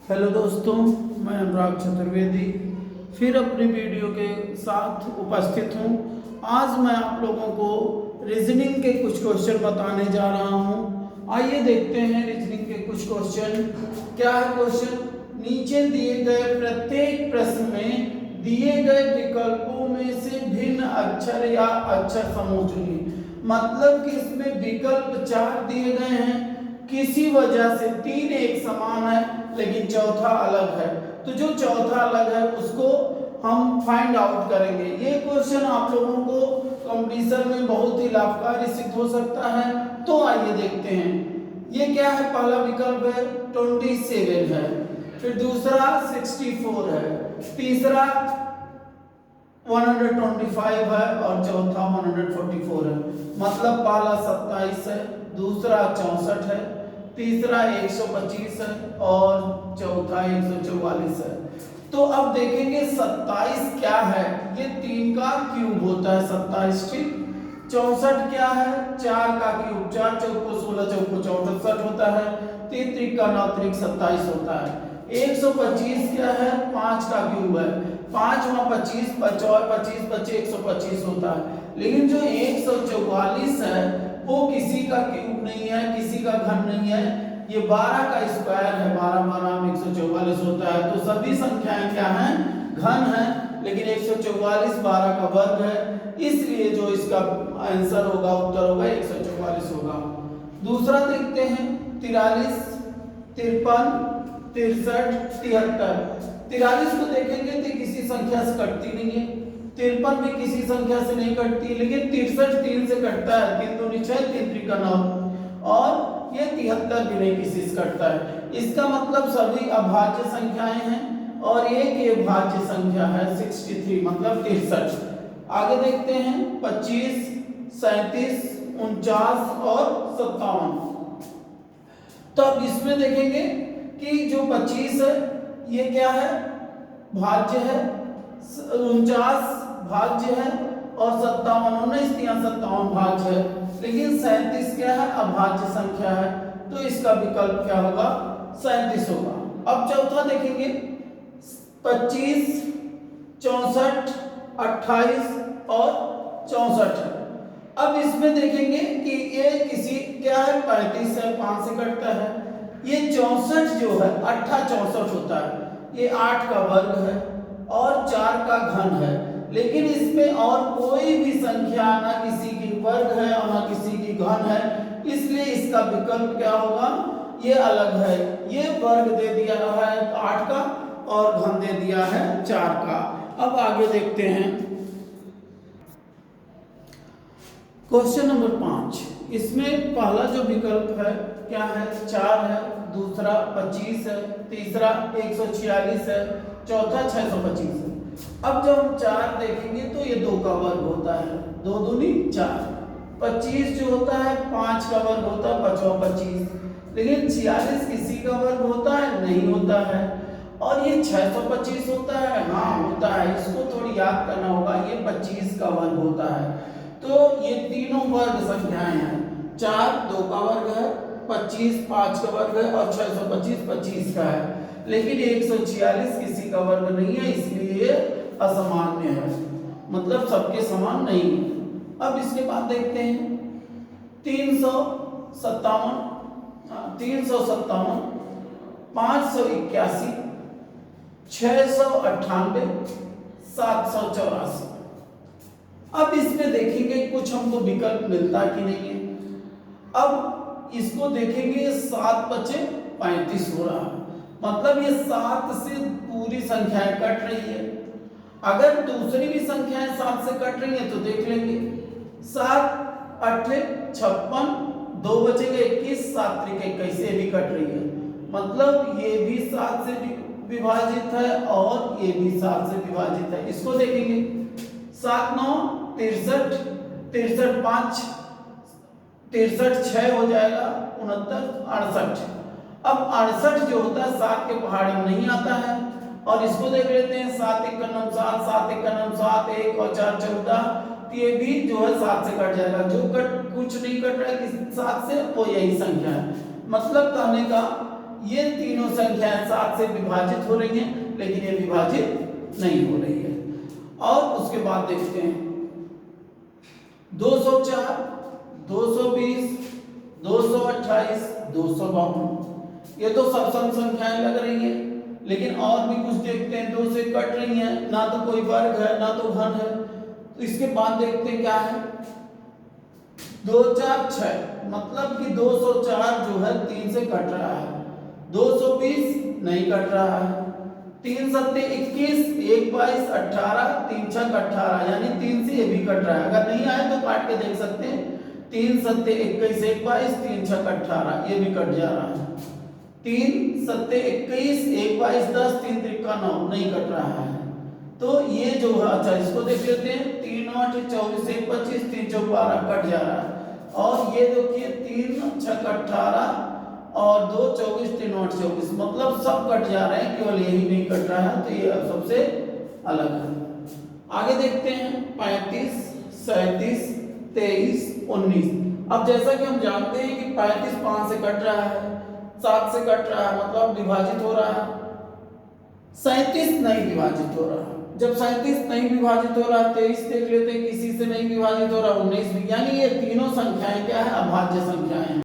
Hello दोस्तों, मैं अनुराग चतुर्वेदी फिर अपनी वीडियो के साथ उपस्थित हूँ। आज मैं आप लोगों को रीजनिंग के कुछ क्वेश्चन बताने जा रहा हूँ। आइए देखते हैं रीजनिंग के कुछ क्वेश्चन। क्या है क्वेश्चन? नीचे दिए गए प्रत्येक प्रश्न में दिए गए विकल्पों में से भिन्न अक्षर या अक्षर समूह चुनिए। मतलब कि इसमें विकल्प 4 दिए गए हैं, किसी वजह से 3 एक समान है लेकिन चौथा अलग है, तो जो चौथा अलग है उसको हम फाइंड आउट करेंगे। ये क्वेश्चन आप लोगों को कंपटीशन में बहुत ही लाभकारी सिद्ध हो सकता है। तो आइए देखते हैं। ये क्या है? पहला विकल्प है 27 है, फिर दूसरा 64 है, तीसरा 125 है और चौथा 144 है। मतलब पहला 27 है, दूसरा 64 है, तीसरा 125 है और चौथा 144 है। तो अब देखेंगे 27 क्या है? ये 3 का क्यूब होता है 27, ठीक। 64 क्या है? 4 का क्यूब, 4 चौको 16, चौको 64 होता है, 3 त्रिक का 9 त्रिक 27 होता है। 125 क्या है? 5 का क्यूब है, 5 वहाँ 25, 25 बचे 125 होता है। लेकिन जो 144 है वो किसी का क्यूब नहीं है, किसी का घन नहीं है, ये 12 का स्क्वायर है। 12 12 में 144 होता है। तो सभी संख्याएं क्या हैं? घन है। लेकिन 144 12 का वर्ग है, इसलिए जो इसका आंसर होगा, उत्तर होगा 144 होगा। दूसरा देखते हैं 43, 53, 63, 73। 43 को देखेंगे तो किसी संख्या से कटती नहीं है, 53 भी किसी संख्या से नहीं कटती, लेकिन 63 3 से कटता है, 3 दूनी 6, 3 त्रिका 9, और ये 73 भी नहीं किसी से कटता है। इसका मतलब सभी अभाज्य संख्याएं हैं और एक ये भाज्य संख्या है 63, मतलब 63। आगे देखते हैं 25, 37, 49 और 57। तो अब इसमें देखेंगे कि जो 25 है ये क्या है? भाज्य है, 49 भाज्य है और 57, 19 या 57 भाज्य है, लेकिन 37 क्या है? अभाज्य संख्या है। तो इसका विकल्प क्या होगा? 37 होगा। अब चौथा देखेंगे 25, 64, 28 और 64 है। अब इसमें देखेंगे कि ये किसी क्या है? 35 है, 5 से कटता है। ये 64 जो है 8 64 होता है, ये 8 का वर्ग है और 4 का घन है। लेकिन इसमें और कोई भी संख्या ना किसी की वर्ग है और ना किसी की घन है, इसलिए इसका विकल्प क्या होगा? ये अलग है। ये वर्ग दे दिया है 8 का और घन दे दिया है 4 का। अब आगे देखते हैं क्वेश्चन नंबर 5। इसमें पहला जो विकल्प है क्या है? 4 है, दूसरा 25 है, तीसरा 146 है, चौथा 625 है। अब जब हम 4 देखेंगे तो ये 2 का वर्ग होता है, 2 दूनी 4। 25 जो होता है 5 का वर्ग होता है, 5 25। लेकिन 46 किसी का वर्ग होता है? नहीं होता है। और ये 625 होता है? हाँ होता है। इसको थोड़ी याद करना होगा, ये 25 का वर्ग होता है। तो ये तीनों वर्ग संख्याएं हैं। 4 2 का वर्ग है, 25 5 का वर्ग है और 625 25 का है। लेकिन 146 किसी का वर्ग नहीं है, इसलिए ये असामान्य है, मतलब सबके समान नहीं है। अब इसके बाद देखते हैं 357, 357, 581, 698, 784। अब इसमें देखेंगे कुछ हमको विकल्प मिलता कि नहीं है। अब इसको देखेंगे 7 बचे 35 हो रहा है, मतलब ये 7 से पूरी संख्याएं कट रही है। अगर दूसरी भी संख्याएं 7 से कट रही हैं तो देख लेंगे। 7 8 56, 2 बचेंगे 21, 7 त्रिक 21 से भी कट रही है, मतलब ये भी 7 से विभाजित है और ये भी 7 से विभाजित है। इसको देखेंगे 7 9 63, 63 5, 63 6 हो जाएगा 69, 68। अब 68 जो होता है 7 के पहाड़ी में नहीं आता है, और इसको देख लेते हैं 7 1 9 7, 7 1 9 7, 1 और 4 14। ये भी जो है 7 से कट जाएगा। जो कुछ नहीं कट रहा है 7 से, वो यही संख्या है। मतलब कहने का ये तीनों संख्याएं 7 से विभाजित हो रही हैं, लेकिन ये विभाजित नहीं हो रही है। और उसके बाद देखते हैं 204, 220, 228, 252, ये तो सब सम संख्याएं लग रही हैं, लेकिन और भी कुछ देखते हैं। 2 से कट रही हैं, ना तो कोई वर्ग है ना तो घन है। तो इसके बाद देखते हैं क्या है। 2 4 6, मतलब कि 204 जो है 3 से कट रहा है। 220 नहीं कट रहा है। 3 7 21, 1 22 18, 3 6 18, यानी 3 से ये भी कट रहा है। अगर नहीं आए तो काट के देख सकते हैं। 3 7 21, 1 22, 3 6 18, ये भी कट जा रहा है। 3 7 21, 1 22 10, 3 3 9, नहीं कट रहा है। तो ये जो है, अच्छा इसको देख लेते हैं। 3 8 24, 1 25, 3 4 12, कट जा रहा है। और ये देखिए 3 6 18 और 2 24, 3 8 24, मतलब सब कट जा रहे हैं, केवल यही नहीं कट रहा है। तो ये सबसे अलग है। आगे देखते हैं 35 37 23 19। अब जैसा कि हम जानते हैं कि 35 5 से कट रहा है, 7 से कट रहा है, मतलब विभाजित हो रहा है। 37 नहीं विभाजित हो रहा है। जब 37 नहीं विभाजित हो रहा है, 23 देख लेते हैं, किसी से नहीं विभाजित हो रहा, 19 भी, यानी ये तीनों संख्याएं क्या है, अभाज्य संख्याएं हैं।